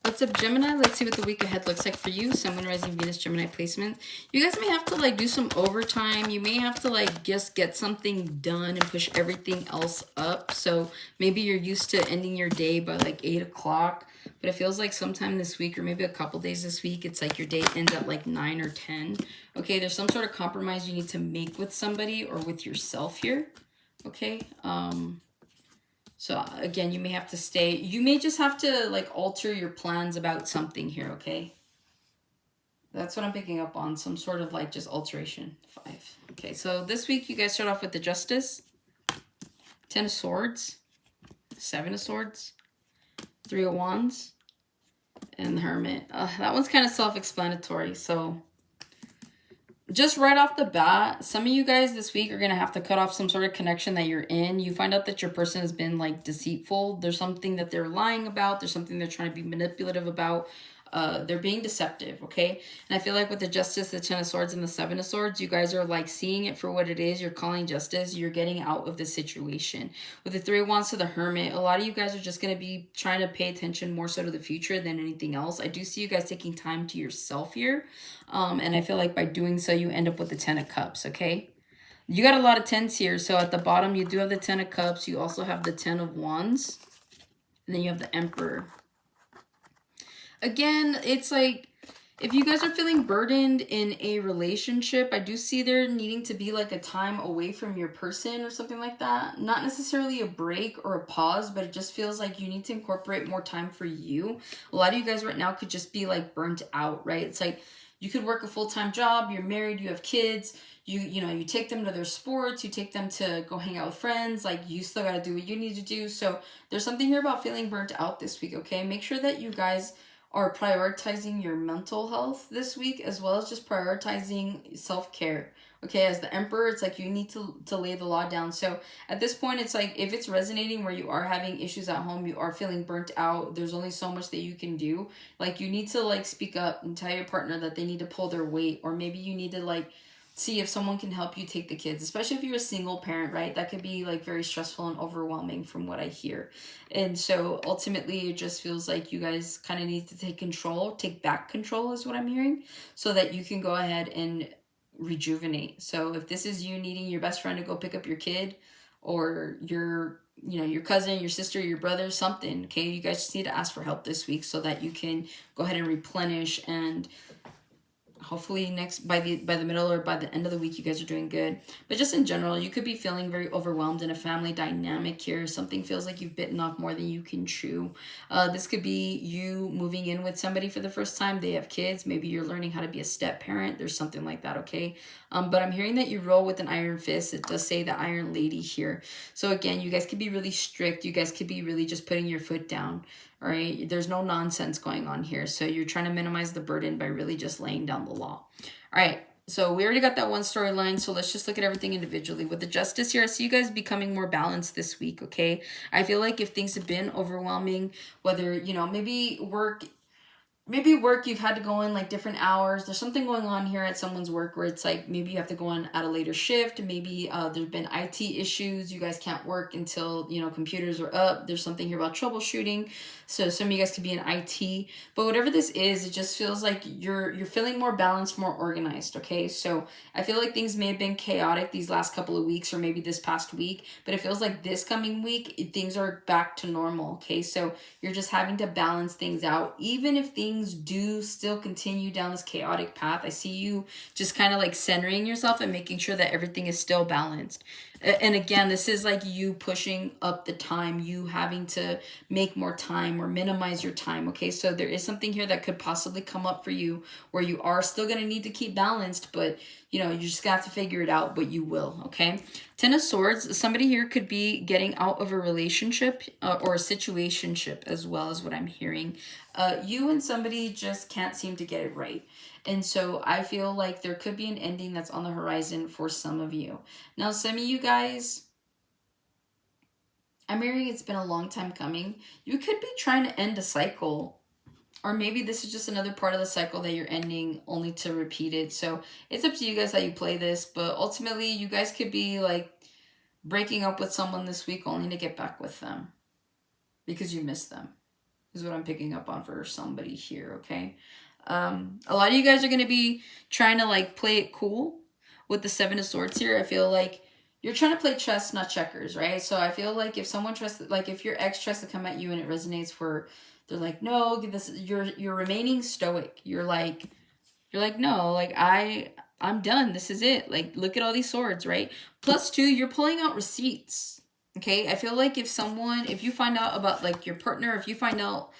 What's up, Gemini? Let's see what the week ahead looks like for you. Sun, Moon, Rising, Venus, Gemini placement. You guys may have to like do some overtime. You may have to like just get something done and push everything else up. So maybe you're used to ending your day by like 8 o'clock. But it feels like sometime this week or maybe a couple days this week, it's like your day ends at like 9 or 10. Okay, there's some sort of compromise you need to make with somebody or with yourself here. Okay, so again, you may have to stay. You may just have to like alter your plans about something here, okay? That's what I'm picking up on. Some sort of like just alteration. 5. Okay, so this week you guys start off with the Justice, 10 of Swords, 7 of Swords, 3 of Wands, and the Hermit. That one's kind of self-explanatory. So just right off the bat, some of you guys this week are going to have to cut off some sort of connection that you're in. You find out that your person has been like deceitful. There's something that they're lying about. There's something they're trying to be manipulative about. They're being deceptive, okay? And I feel like with the Justice, the 10 of Swords, and the 7 of Swords, you guys are like seeing it for what it is. You're calling justice. You're getting out of the situation. With the 3 of Wands to the Hermit, a lot of you guys are just going to be trying to pay attention more so to the future than anything else. I do see you guys taking time to yourself here. And I feel like by doing so, you end up with the 10 of Cups, okay? You got a lot of 10s here. So at the bottom, you do have the 10 of Cups. You also have the 10 of Wands. And then you have the Emperor. Again, it's like, if you guys are feeling burdened in a relationship, I do see there needing to be like a time away from your person or something like that. Not necessarily a break or a pause, but it just feels like you need to incorporate more time for you. A lot of you guys right now could just be like burnt out, right? It's like you could work a full-time job, you're married, you have kids, you know, you take them to their sports, you take them to go hang out with friends, like you still got to do what you need to do. So there's something here about feeling burnt out this week, okay? Make sure that you guys are prioritizing your mental health this week, as well as just prioritizing self-care. Okay, as the Emperor, it's like you need to lay the law down. So at this point, it's like if it's resonating where you are having issues at home, you are feeling burnt out, there's only so much that you can do. Like you need to like speak up and tell your partner that they need to pull their weight, or maybe you need to like see if someone can help you take the kids, especially if you're a single parent, right? That could be like very stressful and overwhelming from what I hear. And so ultimately it just feels like you guys kind of need to take back control is what I'm hearing, so that you can go ahead and rejuvenate. So if this is you needing your best friend to go pick up your kid, or your cousin, your sister, your brother, something, okay, you guys just need to ask for help this week so that you can go ahead and replenish. And hopefully by the middle or by the end of the week, you guys are doing good. But just in general, you could be feeling very overwhelmed in a family dynamic here. Something feels like you've bitten off more than you can chew. This could be you moving in with somebody for the first time. They have kids. Maybe you're learning how to be a step parent. There's something like that, okay? But I'm hearing that you roll with an iron fist. It does say the Iron Lady here. So again, you guys could be really strict. You guys could be really just putting your foot down. All right, there's no nonsense going on here. So you're trying to minimize the burden by really just laying down the law. All right, so we already got that one storyline. So let's just look at everything individually. With the Justice here, I see you guys becoming more balanced this week, okay? I feel like if things have been overwhelming, whether, you know, maybe work you've had to go in like different hours. There's something going on here at someone's work where it's like maybe you have to go in at a later shift. Maybe there's been IT issues. You guys can't work until, you know, computers are up. There's something here about troubleshooting. So some of you guys could be in IT. But whatever this is, it just feels like you're feeling more balanced, more organized, okay? So I feel like things may have been chaotic these last couple of weeks or maybe this past week. But it feels like this coming week, things are back to normal, okay? So you're just having to balance things out. Even if things do still continue down this chaotic path, I see you just kind of like centering yourself and making sure that everything is still balanced. And again, this is like you pushing up the time, you having to make more time or minimize your time, okay? So there is something here that could possibly come up for you where you are still going to need to keep balanced, but you know, you just got to figure it out, but you will, okay? 10 of Swords, somebody here could be getting out of a relationship or a situationship as well, as what I'm hearing. You and somebody just can't seem to get it right. And so I feel like there could be an ending that's on the horizon for some of you. Now, some of you guys, I'm hearing it's been a long time coming. You could be trying to end a cycle. Or maybe this is just another part of the cycle that you're ending only to repeat it. So it's up to you guys how you play this. But ultimately, you guys could be like breaking up with someone this week only to get back with them because you miss them. is what I'm picking up on for somebody here, okay? A lot of you guys are going to be trying to like play it cool with the Seven of Swords here. I feel like you're trying to play chess, not checkers, right? So I feel like if someone tries to, like if your ex tries to come at you and it resonates where they're like, no, this you're remaining stoic. You're like no, like I'm done. This is it. Like look at all these swords, right? Plus two, you're pulling out receipts. Okay? I feel like if you find out about like your partner, if you find out,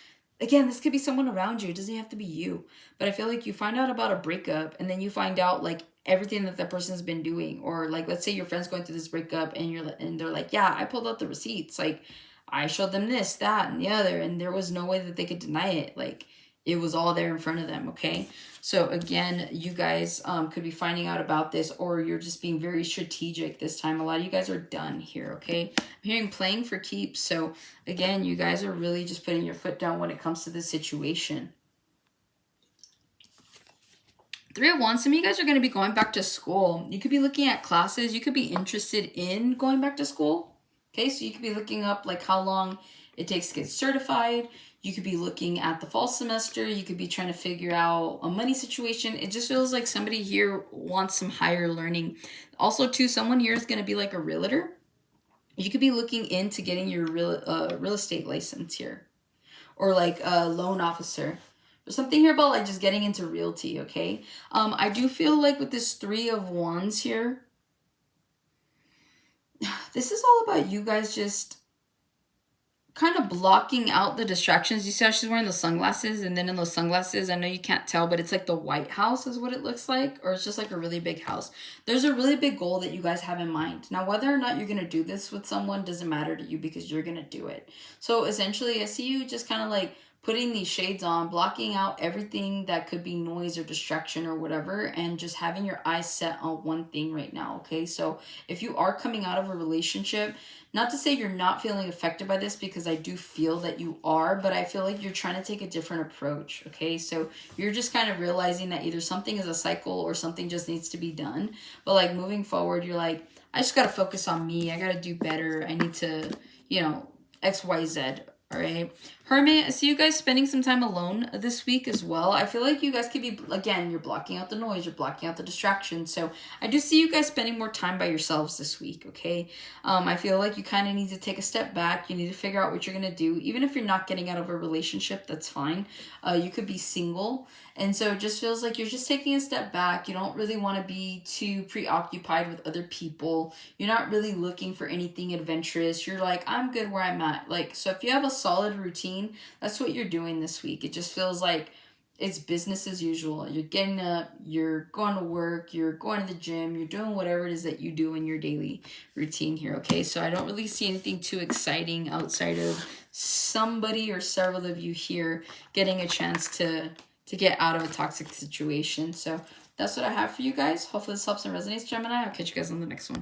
again, this could be someone around you. It doesn't have to be you. But I feel like you find out about a breakup and then you find out like everything that that person's been doing, or like let's say your friend's going through this breakup and they're like, yeah, I pulled out the receipts. Like I showed them this, that, and the other, and there was no way that they could deny it. Like it was all there in front of them, okay? So again, you guys could be finding out about this, or you're just being very strategic this time. A lot of you guys are done here, okay? I'm hearing playing for keeps. So again, you guys are really just putting your foot down when it comes to this situation. Three of Wands, some of you guys are going to be going back to school. You could be looking at classes. You could be interested in going back to school. Okay, so you could be looking up like how long it takes to get certified. You could be looking at the fall semester. You could be trying to figure out a money situation. It just feels like somebody here wants some higher learning. Also, too, someone here is going to be like a realtor. You could be looking into getting your real estate license here, or like a loan officer. There's something here about like just getting into realty, okay? I do feel like with this Three of Wands here, this is all about you guys just kind of blocking out the distractions. You see how she's wearing the sunglasses, and then in those sunglasses, I know you can't tell, but it's like the White House is what it looks like, or it's just like a really big house. There's a really big goal that you guys have in mind. Now, whether or not you're going to do this with someone doesn't matter to you because you're going to do it. So essentially, I see you just kind of like putting these shades on, blocking out everything that could be noise or distraction or whatever, and just having your eyes set on one thing right now, okay? So if you are coming out of a relationship, not to say you're not feeling affected by this, because I do feel that you are, but I feel like you're trying to take a different approach, okay? So you're just kind of realizing that either something is a cycle or something just needs to be done. But like moving forward, you're like, I just got to focus on me. I got to do better. I need to, you know, X, Y, Z. All right. Hermit, I see you guys spending some time alone this week as well. I feel like you guys could be, again, you're blocking out the noise, you're blocking out the distraction. So I do see you guys spending more time by yourselves this week, okay? I feel like you kind of need to take a step back. You need to figure out what you're going to do. Even if you're not getting out of a relationship, that's fine. You could be single. And so it just feels like you're just taking a step back. You don't really want to be too preoccupied with other people. You're not really looking for anything adventurous. You're like, I'm good where I'm at. Like, so if you have a solid routine, that's what you're doing this week. It just feels like it's business as usual. You're getting up, you're going to work, you're going to the gym, you're doing whatever it is that you do in your daily routine here, okay? So I don't really see anything too exciting outside of somebody or several of you here getting a chance to get out of a toxic situation. So that's what I have for you guys. Hopefully this helps and resonates, Gemini. I'll catch you guys on the next one.